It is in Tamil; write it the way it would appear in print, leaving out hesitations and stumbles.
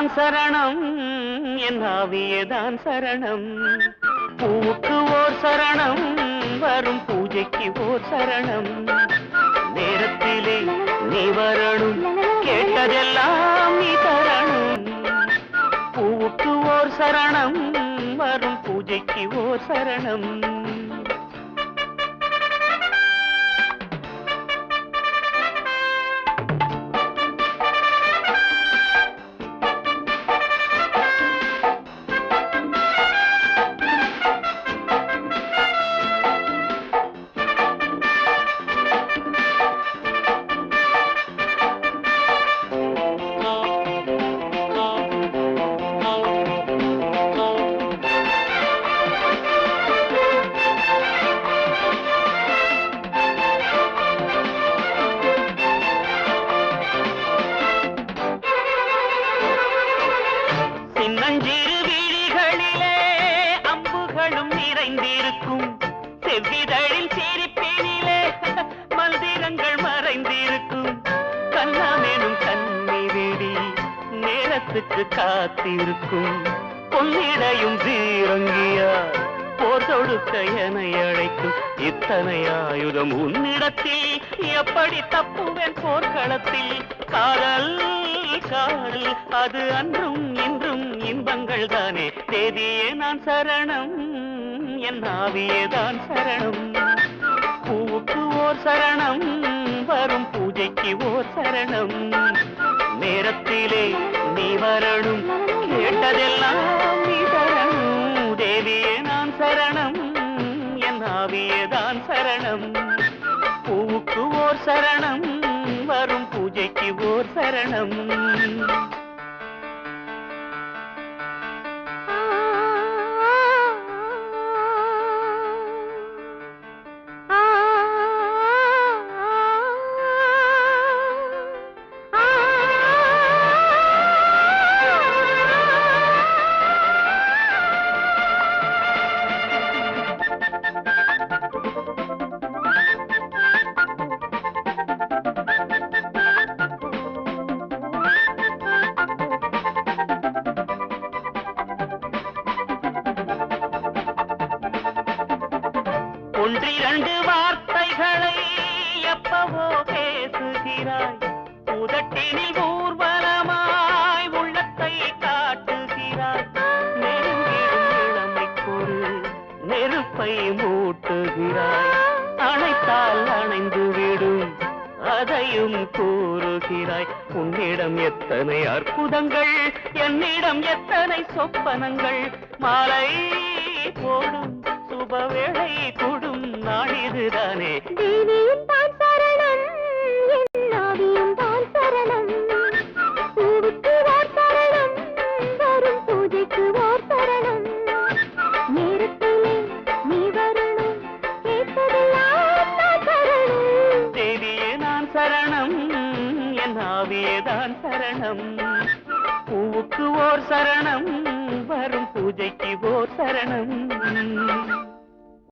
தான் சரணம், என் ஆவியேதான் சரணம். பூவுக்கு ஓர் சரணம், வரும் பூஜைக்கு ஓர் சரணம். நேரத்திலே நீ வரணும், கேட்டதெல்லாம் நீ தரணும். பூவுக்கு ஓர் சரணம், வரும் பூஜைக்கு ஓர் சரணம். சின்னஞ்சிறு விழிகளிலே அம்புகளும் நிறைந்திருக்கும், செவ்விதழில் சிரிப்பினிலே மந்திரங்கள் மறைந்திருக்கும். கண்ணாமெனும் கண்ணி விழி நேரத்துக்கு காத்திருக்கும், பொன்னிடையும் தீரங்கியா போர் தொடுக்க என அழைக்கும். இத்தனை ஆயுதம் உன்னிடத்தில் எப்படி தப்புவேன் போர்க்களத்தில்? காதல் காதல் அது அன்றும் இன்றும் இன்பங்கள் தானே. தேதியே நான் சரணம், என் ஆவியேதான் சரணம். பூவுக்கு ஓர் சரணம், வரும் பூஜைக்கு ஓர் சரணம். நேரத்திலே நீ வரணும், கேட்டதெல்லாம் நீ தரணும். தேவியே நான் சரணம், என் ஆவியேதான் சரணம். பூவுக்கு ஓர் சரணம், வரும் பூஜைக்கு ஓர் சரணம். ஒன்றிரண்டு வார்த்தைகளை எப்பவோ பேசுகிறாய், உதட்டினில் ஊர்வலமாய் உள்ளத்தை காட்டுகிறாய். நெருங்கிடும் இளமைக்கொரு நெருப்பை மூட்டுகிறாய், அணைத்தால் அணைந்து விடும் அதையும் கூறுகிறாய். உன்னிடம் எத்தனை அற்புதங்கள், என்னிடம் எத்தனை சொப்பனங்கள். மாலை போடும் சுபவேளை கூடும் நாளிதுதானே. தேவியும் தான் சரணம், என் ஆவியும் தான் சரணம். பூவுக்கு ஓர் சரணம், வரும் பூஜைக்கு ஓர் சரணம். நேரத்திலே நீ வரணும், கேட்டதெல்லாம் நான் தரணும். தேவியே நான் சரணம், என் ஆவியேதான் சரணம். பூவுக்கு ஓர் சரணம், வரும் பூஜைக்கு ஓர் சரணம்.